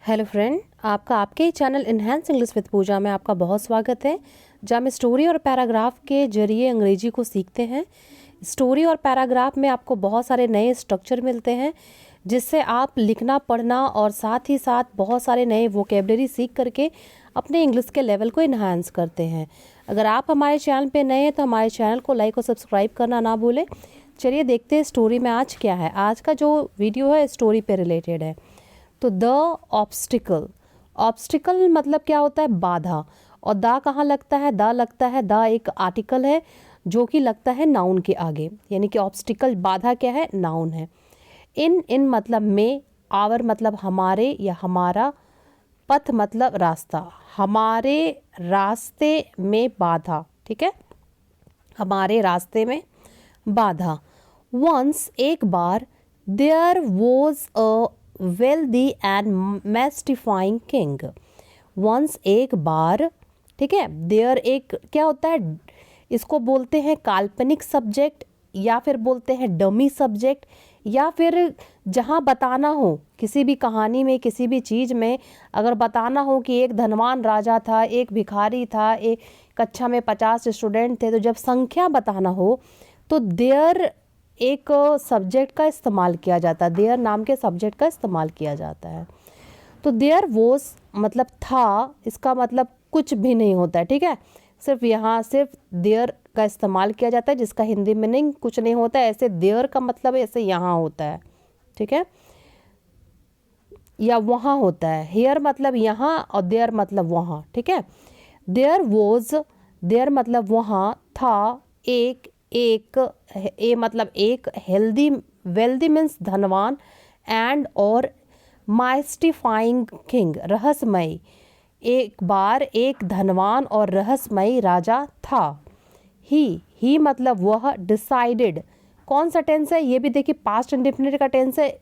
Hello friend, आपका आपके ही channel enhance English with पूजा में आपका बहुत स्वागत है, जहाँ हम स्टोरी और पैराग्राफ के जरिए अंग्रेजी को सीखते हैं। स्टोरी और पैराग्राफ में आपको बहुत सारे नए स्ट्रक्चर मिलते हैं, जिससे आप लिखना पढ़ना और साथ ही साथ बहुत सारे नए वोकेबलरी सीख करके अपने इंग्लिश के लेवल को इन्हांस करते हैं। अगर आप हमारे चैनल पे नए हैं तो हमारे चैनल को लाइक और सब्सक्राइब करना ना भूलें। चलिए देखते हैं स्टोरी में आज क्या है। आज का जो वीडियो है स्टोरी पे रिलेटेड है। तो द ऑब्स्टिकल, ऑब्स्टिकल मतलब क्या होता है? बाधा। और दा कहाँ लगता है? दा लगता है, दा एक आर्टिकल है जो कि लगता है नाउन के आगे, यानी कि ऑब्स्टिकल बाधा क्या है? नाउन है। इन मतलब में, आवर मतलब हमारे या हमारा, पथ मतलब रास्ता, हमारे रास्ते में बाधा। ठीक है, हमारे रास्ते में बाधा। वंस एक बार, there was a wealthy and mystifying king. Once एक बार, ठीक है, देयर एक क्या होता है? इसको बोलते हैं काल्पनिक सब्जेक्ट, या फिर बोलते हैं डमी सब्जेक्ट, या फिर जहाँ बताना हो किसी भी कहानी में, किसी भी चीज़ में अगर बताना हो कि एक धनवान राजा था, एक भिखारी था, एक कक्षा में 50 स्टूडेंट थे, तो जब संख्या बताना हो तो देयर एक सब्जेक्ट का इस्तेमाल किया जाता है, देयर नाम के सब्जेक्ट का इस्तेमाल किया जाता है। तो देयर वॉज मतलब था, इसका मतलब कुछ भी नहीं होता है। ठीक है, सिर्फ यहाँ सिर्फ देयर का इस्तेमाल किया जाता है, जिसका हिंदी मीनिंग कुछ नहीं होता है। ऐसे देयर का मतलब ऐसे यहाँ होता है, ठीक है, या वहाँ होता है। हेयर मतलब यहाँ और देयर मतलब वहाँ। ठीक है, देयर वॉज, देयर मतलब वहाँ, था एक, ए मतलब एक, हेल्दी, वेल्दी मीन्स धनवान, एंड और माइस्टिफाइंग किंग रहस्यमय, एक बार एक धनवान और रहस्यमयी राजा था। ही मतलब वह, डिसाइडेड कौन सा टेंस है? ये भी देखिए पास्ट इंडेफिनिट का टेंस है,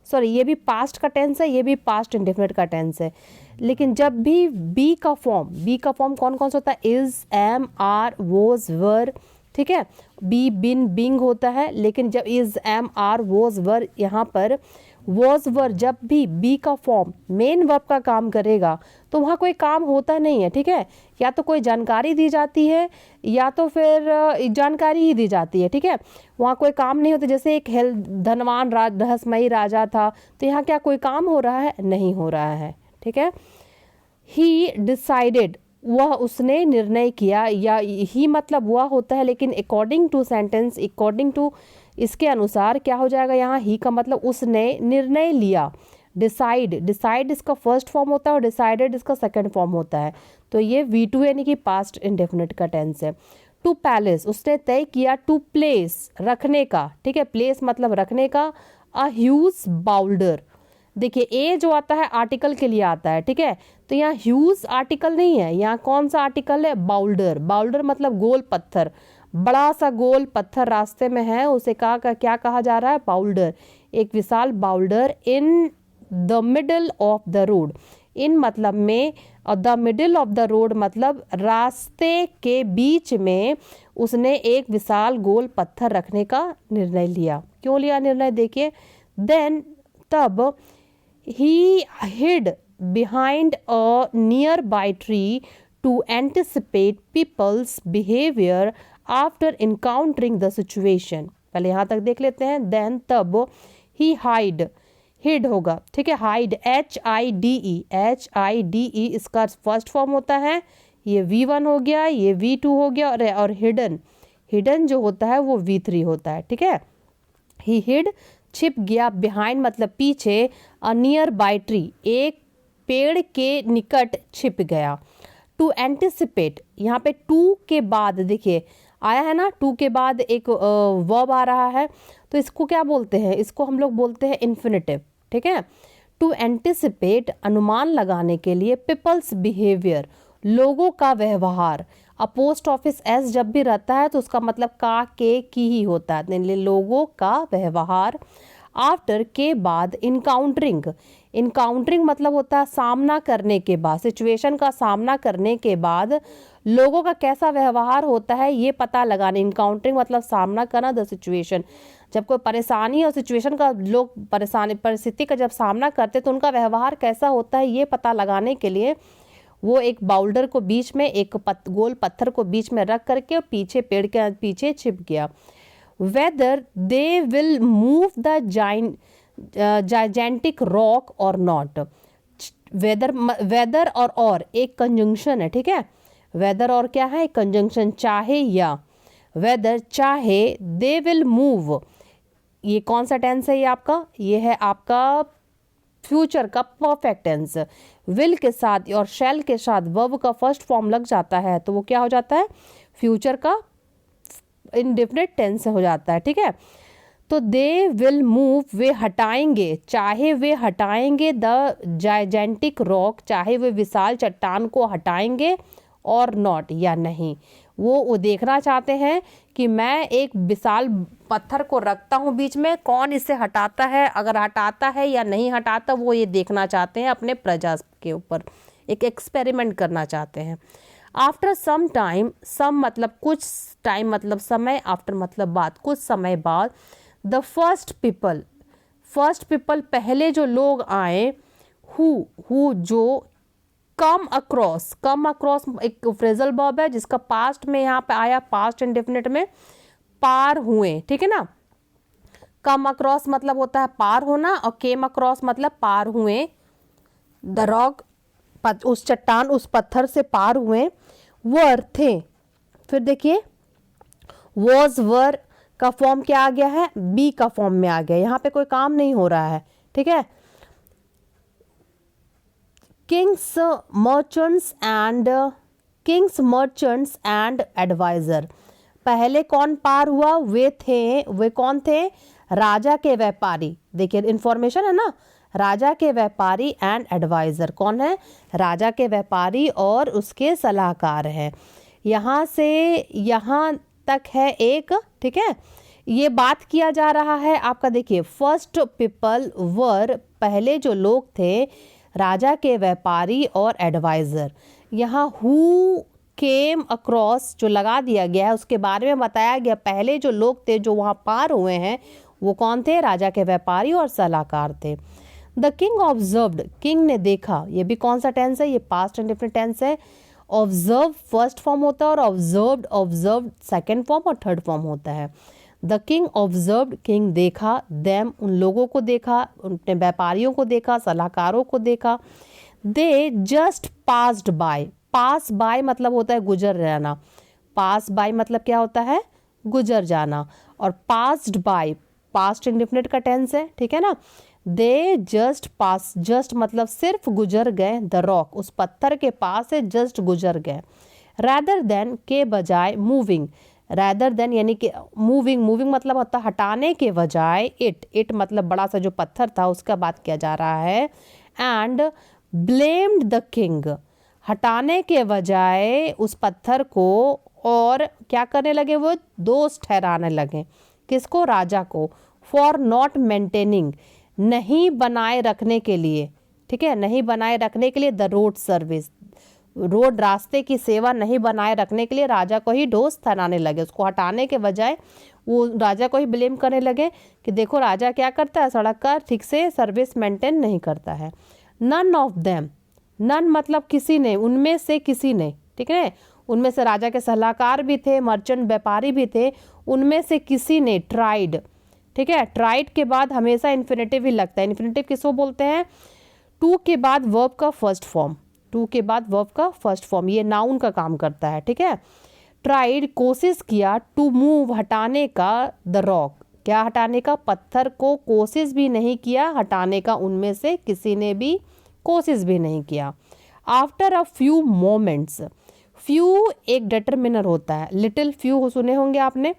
सॉरी ये भी पास्ट का टेंस है, ये भी पास्ट इंडेफिनिट का टेंस है। लेकिन जब भी बी का फॉर्म कौन कौन सा होता है? इज, एम, आर, वॉज, वर। ठीक है, बी, बिन, बिंग होता है। लेकिन जब इज, एम, आर, वॉज, वर, यहाँ पर वॉज, वर, जब भी बी का फॉर्म मेन वर्ब का काम करेगा तो वहाँ कोई काम होता नहीं है। ठीक है, या तो कोई जानकारी दी जाती है या तो फिर जानकारी ही दी जाती है। ठीक है, वहाँ कोई काम नहीं होता। जैसे एक धनवान रहस्यमयी राजा था, तो यहाँ क्या कोई काम हो रहा है? नहीं हो रहा है। ठीक है, ही डिसाइडेड, वह उसने निर्णय किया, या ही मतलब वह होता है, लेकिन according to sentence, according to इसके अनुसार क्या हो जाएगा? यहाँ ही का मतलब उसने निर्णय लिया। डिसाइड इसका फर्स्ट फॉर्म होता है और डिसाइडेड इसका सेकंड फॉर्म होता है। तो ये V2 यानी कि पास्ट इंडेफिनिट का टेंस है। टू पैलेस, उसने तय किया, टू प्लेस रखने का। ठीक है, प्लेस मतलब रखने का। अ ह्यूज बाउल्डर, देखिए ए जो आता है आर्टिकल के लिए आता है। ठीक है, तो यहाँ ह्यूज आर्टिकल नहीं है, यहाँ कौन सा आर्टिकल है? बाउल्डर। बाउल्डर मतलब गोल पत्थर, बड़ा सा गोल पत्थर रास्ते में है, उसे क्या कहा जा रहा है? बाउल्डर, एक विशाल boulder. In the middle of the road, in मतलब में, और the middle of the road मतलब रास्ते के बीच में उसने एक विशाल गोल पत्थर रखने का निर्णय लिया। क्यों लिया निर्णय? देखिए, देन तब, he hid behind a nearby tree to anticipate people's behavior after encountering the situation। पहले यहाँ तक देख लेते हैं। then तब, he hid होगा। ठीक है, hide, HIDE इसका फर्स्ट फॉर्म होता है। ये V1 हो गया, ये V2 हो गया, और हिडन जो होता है वो V3 होता है। ठीक है, he hid छिप गया, बिहाइंड मतलब पीछे, अ नियर बाय ट्री एक पेड़ के निकट छिप गया। टू एंटिसिपेट, यहाँ पे टू के बाद देखिए आया है ना, टू के बाद एक वर्ब आ रहा है, तो इसको क्या बोलते हैं? इसको हम लोग बोलते हैं इन्फिनेटिव। ठीक है, टू एंटिसिपेट अनुमान लगाने के लिए, पीपल्स बिहेवियर लोगों का व्यवहार। अब पोस्ट ऑफिस एस जब भी रहता है तो उसका मतलब का, के, की ही होता है, लोगों का व्यवहार। आफ्टर के बाद, इनकाउंटरिंग मतलब होता है सामना करने के बाद, सिचुएशन का सामना करने के बाद लोगों का कैसा व्यवहार होता है ये पता लगाना। इनकाउंटरिंग मतलब सामना करना, द सिचुएशन, जब कोई परेशानी और सिचुएशन का लोग परिस्थिति का जब सामना करते तो उनका व्यवहार कैसा होता है ये पता लगाने के लिए वो एक बाउल्डर को बीच में, एक गोल पत्थर को बीच में रख करके पीछे पेड़ के पीछे छिप गया। Whether they will move the gigantic rock और नॉट। वेदर और एक कंजंक्शन है, ठीक है। वेदर और क्या है, एक कंजंक्शन, चाहे या। वेदर चाहे, दे विल मूव, ये कौन सा टेंस है, ये आपका, ये है आपका फ्यूचर का परफेक्ट टेंस। विल के साथ और शैल के साथ वर्ब का फर्स्ट फॉर्म लग जाता है तो वो क्या हो जाता है, फ्यूचर का इंडेफिनिट टेंस हो जाता है, ठीक है। तो दे विल मूव, वे हटाएंगे, चाहे वे हटाएंगे, द जाइजेंटिक रॉक, चाहे वे विशाल चट्टान को हटाएंगे, और नॉट या नहीं। वो देखना चाहते हैं कि मैं एक विशाल पत्थर को रखता हूँ बीच में, कौन इसे हटाता है, अगर हटाता है या नहीं हटाता वो ये देखना चाहते हैं, अपने प्रजा के ऊपर एक एक्सपेरिमेंट करना चाहते हैं। आफ्टर सम टाइम, सम मतलब कुछ, टाइम मतलब समय, आफ्टर मतलब बाद, कुछ समय बाद, द फर्स्ट पीपल पहले जो लोग आए, हु जो, कम अक्रॉस एक फ्रेजल वर्ब है जिसका पास्ट में यहाँ पे आया, पास्ट इंडेफिनिट में, पार हुए, ठीक है ना। कम अक्रॉस मतलब होता है पार होना और केम अक्रॉस मतलब पार हुए। द रॉक, उस चट्टान, उस पत्थर से पार हुए। वर थे, फिर देखिए वॉज वर का फॉर्म क्या आ गया है, बी का फॉर्म में आ गया, यहाँ पे कोई काम नहीं हो रहा है, ठीक है। किंग्स मर्चेंट्स एंड एडवाइजर, पहले कौन पार हुआ, वे कौन थे, राजा के व्यापारी। देखिए इंफॉर्मेशन है ना, राजा के व्यापारी एंड एडवाइजर कौन है, राजा के व्यापारी और उसके सलाहकार है। यहाँ से यहाँ तक है एक, ठीक है। ये बात किया जा रहा है आपका, देखिए फर्स्ट पीपल वर, पहले जो लोग थे, राजा के व्यापारी और एडवाइजर। यहाँ हु केम अक्रॉस जो लगा दिया गया है उसके बारे में बताया गया, पहले जो लोग थे जो वहाँ पार हुए हैं वो कौन थे, राजा के व्यापारी और सलाहकार थे। द किंग ऑब्जर्व्ड, किंग ने देखा, ये भी कौन सा टेंस है, ये पास्ट इंडेफिनिट टेंस है। ऑब्जर्व फर्स्ट फॉर्म होता है और ऑब्जर्व्ड सेकंड फॉर्म और थर्ड फॉर्म होता है। द किंग ऑब्जर्व्ड, किंग देखा, देम उन लोगों को देखा, अपने व्यापारियों को देखा, सलाहकारों को देखा। They just passed by, pass by मतलब होता है गुजर जाना, पास बाय मतलब क्या होता है, गुजर जाना, और पास्ड बाय पास्ट इंडेफिनिट का टेंस है, ठीक है ना। दे जस्ट पास, जस्ट मतलब सिर्फ गुजर गए, द रॉक उस पत्थर के पास से जस्ट गुजर गए। रैदर देन के बजाय, मूविंग, रैदर देन यानी कि मूविंग मतलब होता है हटाने के बजाय, इट मतलब बड़ा सा जो पत्थर था उसका बात किया जा रहा है। एंड ब्लेम्ड द किंग, हटाने के बजाय उस पत्थर को, और क्या करने लगे, वो दोष ठहराने लगे, किसको, राजा को। फॉर नॉट मेंटेनिंग, नहीं बनाए रखने के लिए, ठीक है, नहीं बनाए रखने के लिए, द रोड सर्विस, रोड रास्ते की सेवा नहीं बनाए रखने के लिए राजा को ही दोष ठहराने लगे, उसको हटाने के बजाय वो राजा को ही ब्लेम करने लगे कि देखो राजा क्या करता है, सड़क का ठीक से सर्विस मेंटेन नहीं करता है। नन ऑफ देम, नन मतलब किसी ने, उनमें से किसी ने, ठीक है, उनमें से राजा के सलाहकार भी थे, मर्चेंट व्यापारी भी थे, उनमें से किसी ने ट्राइड, ठीक है। ट्राइड के बाद हमेशा इन्फिनेटिव ही लगता है, इन्फिनेटिव किसको बोलते हैं, टू के बाद वर्ब का फर्स्ट फॉर्म, टू के बाद वर्ब का फर्स्ट फॉर्म, ये नाउन का काम करता है, ठीक है। ट्राइड कोशिश किया, टू मूव हटाने का, द रॉक क्या हटाने का, पत्थर को, कोशिश भी नहीं किया हटाने का, उनमें से किसी ने भी कोशिश भी नहीं किया। After a few moments, few एक डिटरमिनर होता है, लिटिल फ्यू सुने होंगे आपने,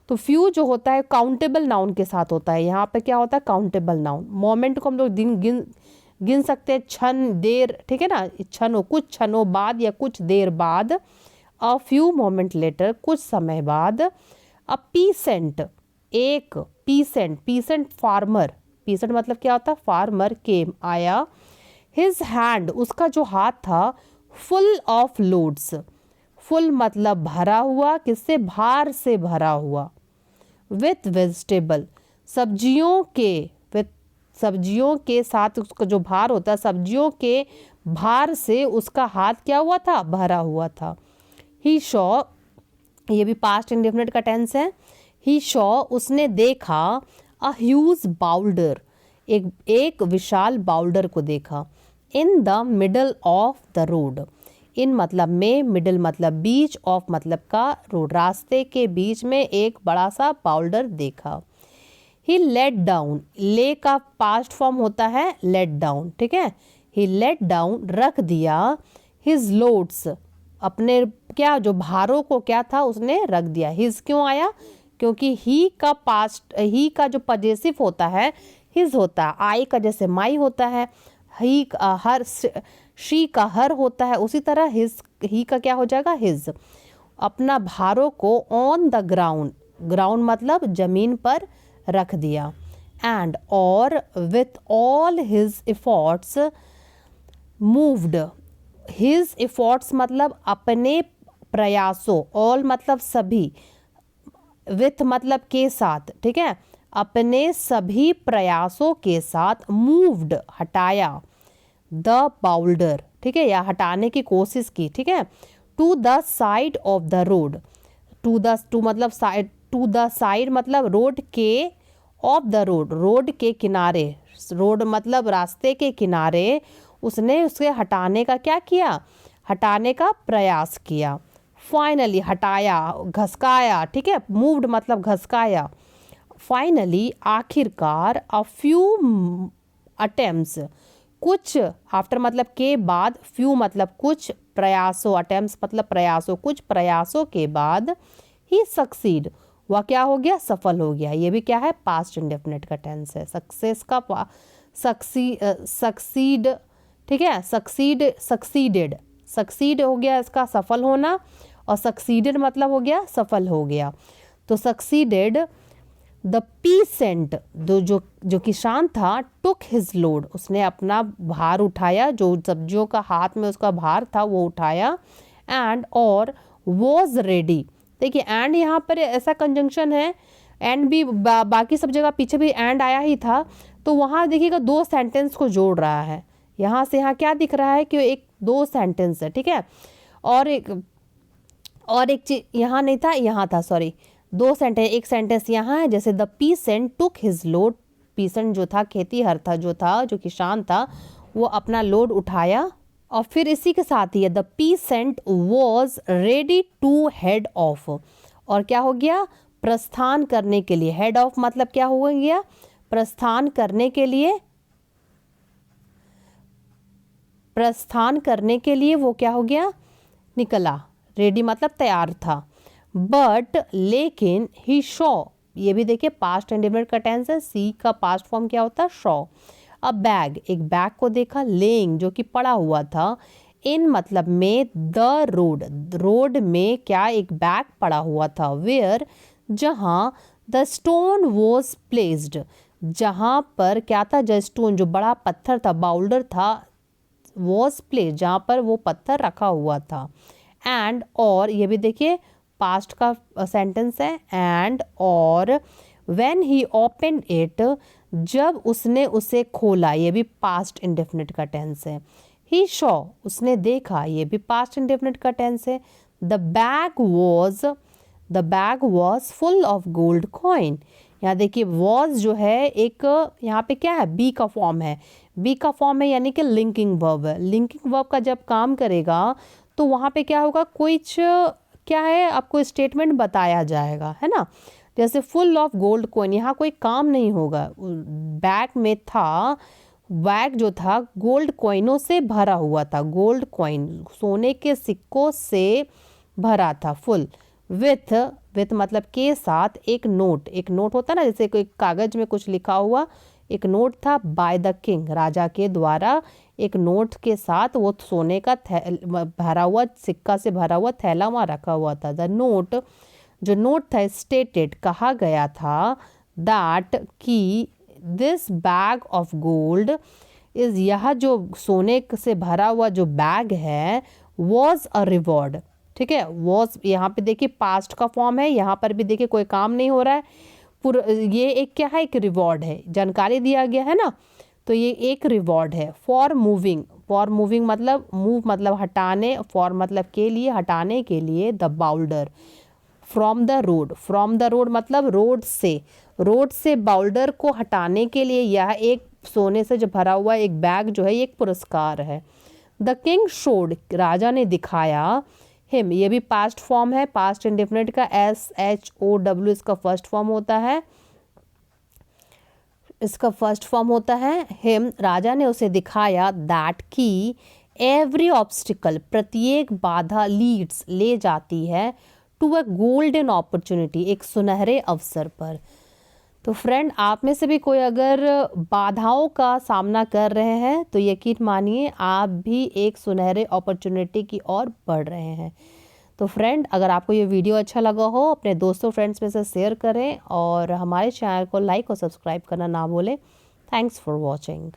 तो फ्यू जो होता है काउंटेबल नाउन के साथ होता है, यहाँ पे क्या होता है काउंटेबल नाउन। मोमेंट को हम लोग दिन गिन सकते हैं, क्षण, देर, ठीक है ना, क्षणों, कुछ क्षणों बाद या कुछ देर बाद। अ फ्यू मोमेंट लेटर, कुछ समय बाद। अ पीसेंट, एक पीसेंट फार्मर, पीसेंट मतलब क्या होता है, फार्मर, केम आया। हिज हैंड उसका जो हाथ था, फुल ऑफ लोड्स, फुल मतलब भरा हुआ, किससे, भार से भरा हुआ। विथ वेजिटेबल, सब्जियों के, विथ सब्जियों के साथ उसका जो भार होता है, सब्जियों के भार से उसका हाथ क्या हुआ था, भरा हुआ था। ही शॉ, ये भी पास्ट इंडेफिनिट का टेंस है। ही शॉ, उसने देखा, अ ह्यूज बाउल्डर, एक विशाल बाउल्डर को देखा। In the middle of the road, in मतलब में, मिडल मतलब बीच, ऑफ मतलब का, रोड रास्ते के बीच में एक बड़ा सा बाउल्डर देखा। ही लेट डाउन, ले का पास्ट फॉर्म होता है लेट डाउन, ठीक है। ही लेट डाउन, रख दिया, हिज लोड्स, अपने क्या जो भारों को क्या था उसने रख दिया। हिज क्यों आया, क्योंकि ही का पास्ट, ही का जो पजेसिव होता है हिज होता है, आई का जैसे माई होता है, ही हर, शी का हर होता है, उसी तरह हिज, ही का क्या हो जाएगा, हिज। अपना भारों को ऑन द ग्राउंड, ग्राउंड मतलब जमीन पर रख दिया। एंड और with all his efforts moved, his efforts मतलब अपने प्रयासों, ऑल मतलब सभी, विथ मतलब के साथ, ठीक है, अपने सभी प्रयासों के साथ, मूव्ड हटाया, द बाउल्डर, ठीक है, या हटाने की कोशिश की, ठीक है, to the side of the road, to मतलब साइड, टू द साइड मतलब रोड के, ऑफ द रोड, रोड के किनारे, रोड मतलब रास्ते के किनारे, उसने उसे हटाने का क्या किया, हटाने का प्रयास किया। फाइनली हटाया, घसकाया, ठीक है, मूव्ड मतलब घसकाया। फाइनली आखिरकार, अ फ्यू अटेम्प्ट्स, कुछ, आफ्टर मतलब के बाद, फ्यू मतलब कुछ, प्रयासों, अटेम्प्ट्स मतलब प्रयासों, कुछ प्रयासों के बाद, ही सक्सीड, वह क्या हो गया, सफल हो गया। ये भी क्या है, पास्ट इंडेफिनिट का टेंस है। सक्सेस का सक्सीड, ठीक है, सक्सीडेड, सक्सीड हो गया इसका सफल होना, और सक्सीडेड मतलब हो गया सफल हो गया। तो सक्सीडेड, द पीसेंट, जो किसान था, टुक हिज लोड, उसने अपना भार उठाया, जो सब्जियों का हाथ में उसका भार था वो उठाया। एंड और वॉज रेडी, देखिए एंड यहाँ पर ऐसा कंजंक्शन है, एंड भी बाकी सब जगह पीछे भी एंड आया ही था, तो वहाँ देखिएगा दो सेंटेंस को जोड़ रहा है। यहाँ से यहाँ क्या दिख रहा है कि एक दो सेंटेंस है, ठीक है, और एक चीज यहाँ नहीं था, यहाँ था, सॉरी, दो सेंटेंस, एक सेंटेंस यहाँ है, जैसे the pheasant took his load, pheasant जो था खेतीहर था, जो किसान था, वो अपना लोड उठाया। और फिर इसी के साथ ही है, the peasant was ready to head off, और क्या हो गया, प्रस्थान करने के लिए। हेड ऑफ मतलब क्या हो गया, प्रस्थान करने के लिए, प्रस्थान करने के लिए वो क्या हो गया, निकला। रेडी मतलब तैयार था। बट लेकिन, ही शॉ, ये भी देखिए पास्ट इंडेफिनिट का टेंस है, सी का पास्ट फॉर्म क्या होता है, शॉ। अ बैग, एक बैग को देखा, लेइंग जो कि पड़ा हुआ था, इन मतलब में, द रोड, रोड में क्या एक बैग पड़ा हुआ था, वेयर जहाँ, द स्टोन वॉज प्लेस्ड, जहाँ पर क्या था, जो स्टोन जो बड़ा पत्थर था, बाउल्डर था, वॉज प्लेस्ड जहाँ पर वो पत्थर रखा हुआ था। एंड और, ये भी देखिए पास्ट का सेंटेंस है, एंड और, व्हेन ही ओपनड इट, जब उसने उसे खोला, ये भी पास्ट इंडेफिनिट का टेंस है। ही शॉ, उसने देखा, ये भी पास्ट इंडेफिनिट का टेंस है। The bag was full of gold coin, यहाँ देखिए वॉज जो है एक, यहाँ पे क्या है, बी का फॉर्म है, बी का फॉर्म है यानी कि लिंकिंग वर्ब है। लिंकिंग वर्ब का जब काम करेगा तो वहाँ पे क्या होगा, कुछ क्या है, आपको स्टेटमेंट बताया जाएगा, है ना। जैसे फुल ऑफ गोल्ड कॉइन, यहाँ कोई काम नहीं होगा, बैग में था, बैग जो था गोल्ड कॉइनों से भरा हुआ था, गोल्ड कॉइन सोने के सिक्कों से भरा था, फुल। विथ मतलब के साथ, एक नोट होता ना, जैसे कोई कागज में कुछ लिखा हुआ, एक नोट था, बाय द किंग, राजा के द्वारा, एक नोट के साथ वो सोने का भरा हुआ, सिक्का से भरा हुआ थैला वहाँ रखा हुआ था। द नोट, जो नोट था, स्टेटेड कहा गया था, दैट कि this bag of gold is, यह जो सोने से भरा हुआ जो बैग है, वॉज अ रिवॉर्ड, ठीक ठीक है। वॉज यहाँ पे देखिए पास्ट का फॉर्म है, यहाँ पर भी देखिए कोई काम नहीं हो रहा है, पूरा ये एक क्या है, एक रिवॉर्ड है, जानकारी दिया गया है ना, तो ये एक रिवॉर्ड है। फॉर मूविंग मतलब मूव मतलब हटाने, फॉर मतलब के लिए, हटाने के लिए, the Boulder from the road मतलब रोड से बाउल्डर को हटाने के लिए, यह एक सोने से जो भरा हुआ एक बैग जो है, ये एक पुरस्कार है। द किंग शोड राजा ने दिखाया, हिम ये भी पास्ट फॉर्म है, पास्ट इंडेफिनिट का, SHOW इसका फर्स्ट फॉर्म होता है, हिम राजा ने उसे दिखाया, दैट की एवरी ऑब्स्टिकल प्रत्येक बाधा लीड्स ले जाती है, टू अ गोल्डन अपॉर्चुनिटी एक सुनहरे अवसर पर। तो फ्रेंड, आप में से भी कोई अगर बाधाओं का सामना कर रहे हैं तो यकीन मानिए आप भी एक सुनहरे अपॉर्चुनिटी की ओर बढ़ रहे हैं। तो फ्रेंड, अगर आपको ये वीडियो अच्छा लगा हो, अपने दोस्तों फ्रेंड्स में से शेयर करें और हमारे चैनल को लाइक और सब्सक्राइब करना ना भूलें। Thanks for watching.